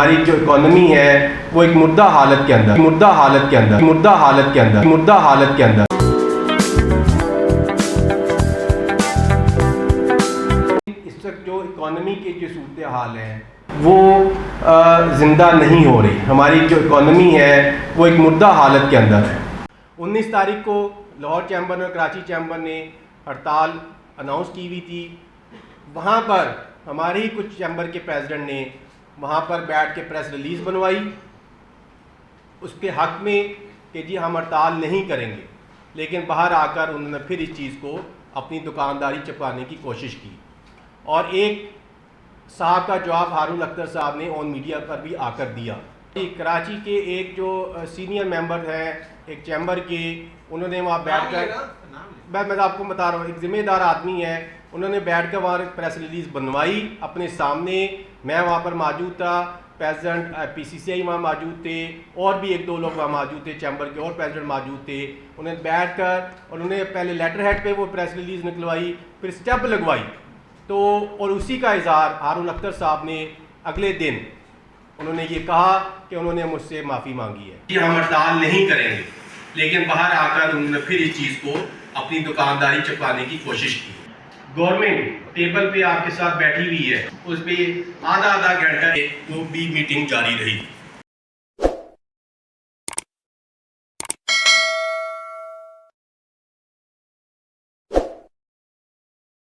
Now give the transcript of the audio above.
हमारी जो इकोनॉमी है वो एक मुर्दा हालत के अंदर इस वक्त जो इकोनॉमी की जो सूरत हाल है वो ज़िंदा नहीं हो रही। हमारी जो इकोनॉमी है वो एक मुर्दा हालत के अंदर है। 19 तारीख को लाहौर चैम्बर और कराची चैम्बर ने हड़ताल अनाउंस की हुई थी। वहाँ पर हमारे ही कुछ चैम्बर के प्रेसिडेंट ने वहाँ पर बैठ के प्रेस रिलीज़ बनवाई उसके हक़ में कि जी हम हड़ताल नहीं करेंगे, लेकिन बाहर आकर उन्होंने फिर इस चीज़ को अपनी दुकानदारी चपकाने की कोशिश की। और एक साहब का जवाब हारून अख्तर साहब ने ऑन मीडिया पर भी आकर दिया। कराची के एक जो सीनियर मेंबर हैं एक चैम्बर के, उन्होंने वहाँ बैठ कर मैं आपको बता रहा हूँ, एक ज़िम्मेदार आदमी है, उन्होंने बैठ कर वहाँ प्रेस रिलीज़ बनवाई अपने सामने। मैं वहाँ पर मौजूद था, प्रेसिडेंट PCCI वहाँ मौजूद थे और भी एक दो लोग वहाँ मौजूद थे, चैम्बर के और प्रेसिडेंट मौजूद थे। उन्होंने बैठ कर उन्होंने पहले लेटर हेड पे वो प्रेस रिलीज़ निकलवाई, फिर स्टेप लगवाई। तो और उसी का इज़हार हारून अख्तर साहब ने अगले दिन उन्होंने ये कहा कि उन्होंने मुझसे माफ़ी मांगी है कि हम हड़ताल नहीं करेंगे, लेकिन बाहर आकर उन्होंने फिर इस चीज़ को अपनी दुकानदारी चपकाने की कोशिश की। गवर्नमेंट टेबल पे आपके साथ बैठी हुई है, उस पर आधा घंटा वो भी मीटिंग जारी रही।